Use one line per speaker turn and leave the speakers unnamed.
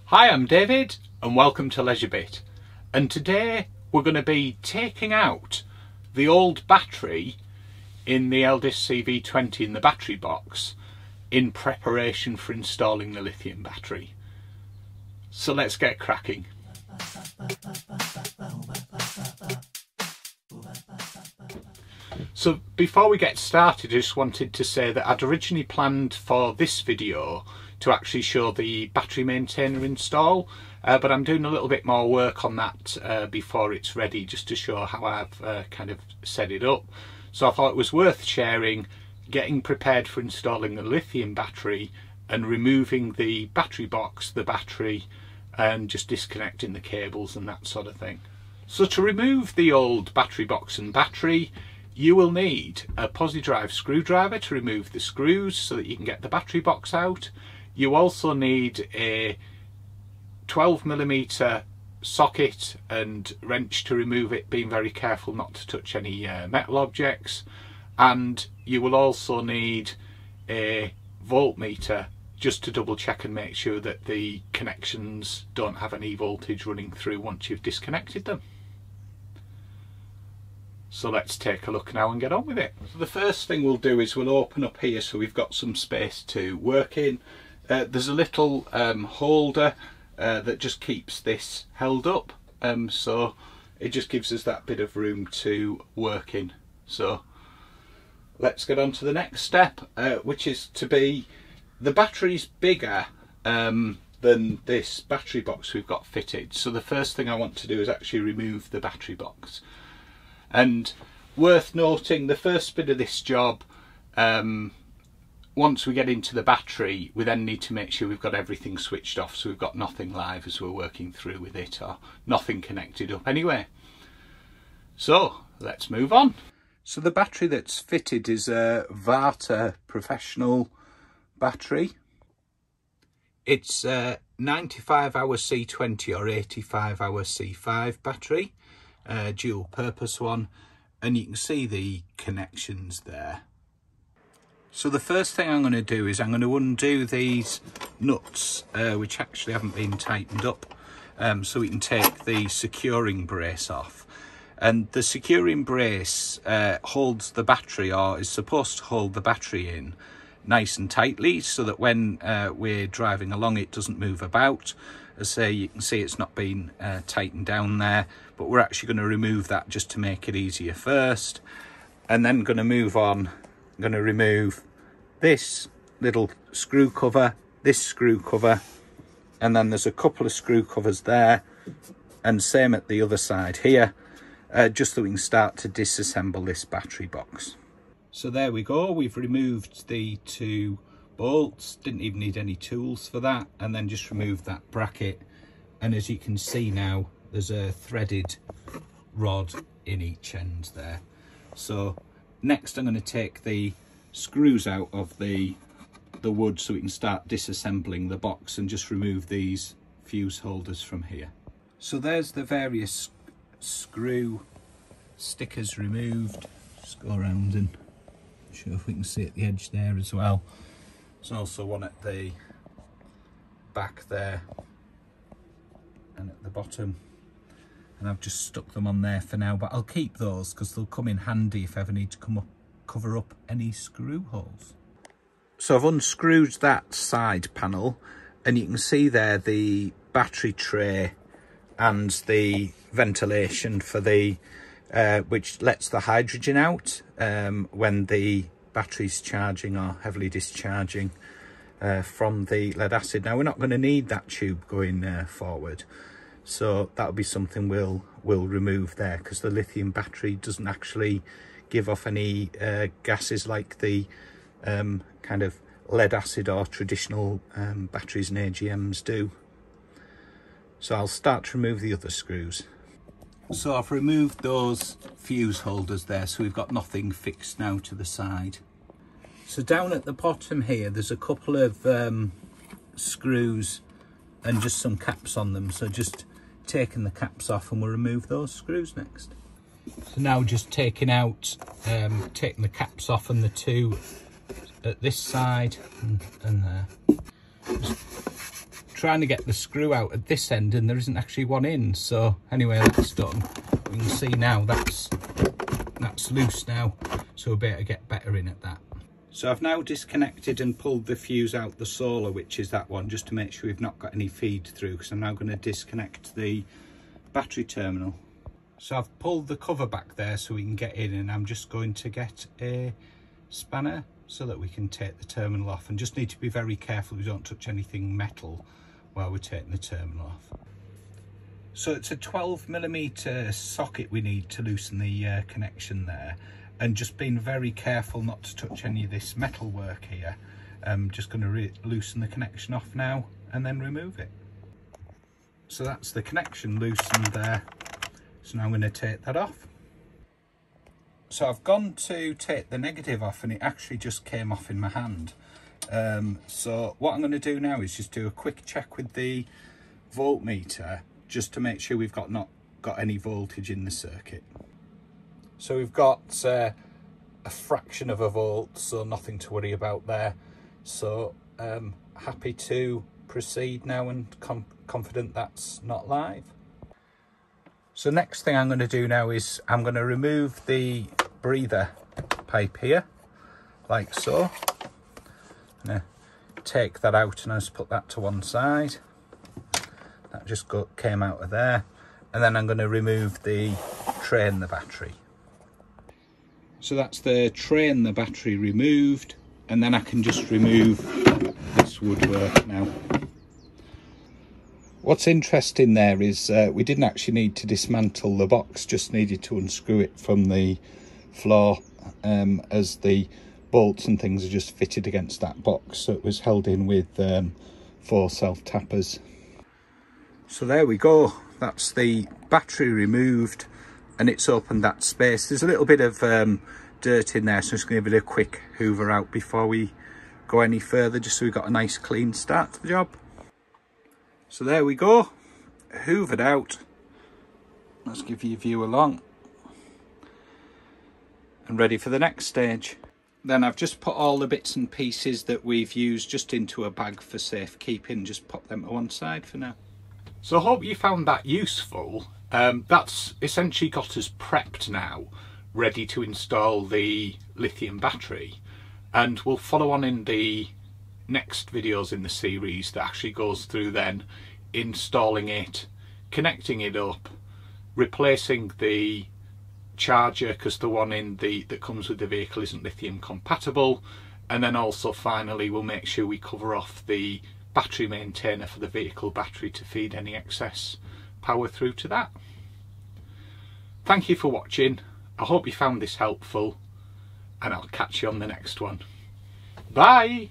Hi, I'm David and welcome to Leisure Bit, and today we're going to be taking out the old battery in the Elddis CV20 in the battery box in preparation for installing the lithium battery. So let's get cracking. So before we get started, I just wanted to say that I'd originally planned for this video to actually show the battery maintainer install, but I'm doing a little bit more work on that before it's ready, just to show how I've kind of set it up. So I thought it was worth sharing, getting prepared for installing the lithium battery and removing the battery box, the battery, and just disconnecting the cables and that sort of thing. So to remove the old battery box and battery, you will need a posi-drive screwdriver to remove the screws so that you can get the battery box out. You also need a 12mm socket and wrench to remove it, being very careful not to touch any metal objects. And you will also need a voltmeter just to double check and make sure that the connections don't have any voltage running through once you've disconnected them. So let's take a look now and get on with it. So the first thing we'll do is we'll open up here so we've got some space to work in. There's a little holder that just keeps this held up, so it just gives us that bit of room to work in. So let's get on to the next step, which is to be, the battery's bigger than this battery box we've got fitted. So the first thing I want to do is actually remove the battery box. And worth noting, the first bit of this job, once we get into the battery, we then need to make sure we've got everything switched off, so we've got nothing live as we're working through with it, or nothing connected up anyway. So let's move on. So the battery that's fitted is a Varta Professional battery. It's a 95-hour C20 or 85-hour C5 battery, dual purpose one, and you can see the connections there. So the first thing I'm going to do is I'm going to undo these nuts, which actually haven't been tightened up, so we can take the securing brace off. And the securing brace holds the battery, or is supposed to hold the battery in nice and tightly, so that when we're driving along it doesn't move about. As I say, you can see it's not been tightened down there, but we're actually going to remove that just to make it easier first, and then going to move on. I'm going to remove this little screw cover, this screw cover, and then there's a couple of screw covers there, and same at the other side here, just so we can start to disassemble this battery box. So there we go, we've removed the two bolts, didn't even need any tools for that, and then just removed that bracket, and as you can see now, there's a threaded rod in each end there. So next I'm going to take the screws out of the wood so we can start disassembling the box and just remove these fuse holders from here. So there's the various screw stickers removed. Just go around and show if we can see at the edge there as well. There's also one at the back there and at the bottom, and I've just stuck them on there for now, but I'll keep those because they'll come in handy if I ever need to cover up any screw holes. So I've unscrewed that side panel, and you can see there the battery tray and the ventilation for the which lets the hydrogen out when the battery's charging or heavily discharging from the lead acid. Now we're not going to need that tube going forward, so that'll be something we'll remove there, because the lithium battery doesn't actually give off any gases like the kind of lead acid or traditional batteries and AGMs do. So I'll start to remove the other screws. So I've removed those fuse holders there, so we've got nothing fixed now to the side. So down at the bottom here, there's a couple of screws and just some caps on them. So just taking the caps off, and we'll remove those screws next. So now just taking the caps off, and the two at this side and there. Just trying to get the screw out at this end and there isn't actually one in. So anyway, that's done. You can see now that's loose now, so we better get better in at that. So I've now disconnected and pulled the fuse out the solar, which is that one, just to make sure we've not got any feed through, because I'm now going to disconnect the battery terminal. So I've pulled the cover back there so we can get in, and I'm just going to get a spanner so that we can take the terminal off, and just need to be very careful we don't touch anything metal while we're taking the terminal off. So it's a 12mm socket we need to loosen the connection there, and just being very careful not to touch any of this metal work here. I'm just going to loosen the connection off now and then remove it. So that's the connection loosened there. So now I'm going to take that off. So I've gone to take the negative off and it actually just came off in my hand. So what I'm going to do now is just do a quick check with the voltmeter, just to make sure we've not got any voltage in the circuit. So we've got a fraction of a volt, so nothing to worry about there. So happy to proceed now and confident that's not live. So next thing I'm going to do now is I'm going to remove the breather pipe here, like so. I'm going to take that out and I'll just put that to one side. That just came out of there. And then I'm going to remove the tray and the battery. So that's the tray and the battery removed, and then I can just remove this woodwork now. What's interesting there is we didn't actually need to dismantle the box, just needed to unscrew it from the floor, as the bolts and things are just fitted against that box, so it was held in with 4 self-tappers. So there we go, that's the battery removed and it's opened that space. There's a little bit of dirt in there, so I'm just going to give it a quick hoover out before we go any further, just so we've got a nice clean start to the job. So there we go, hoovered out. Let's give you a view along. And ready for the next stage. Then I've just put all the bits and pieces that we've used just into a bag for safekeeping, just pop them to one side for now. So I hope you found that useful. That's essentially got us prepped now, ready to install the lithium battery, and we'll follow on in the next videos in the series that actually goes through then installing it, connecting it up, replacing the charger because the one that comes with the vehicle isn't lithium compatible, and then also finally we'll make sure we cover off the battery maintainer for the vehicle battery to feed any excess power through to that. Thank you for watching. I hope you found this helpful, and I'll catch you on the next one. Bye!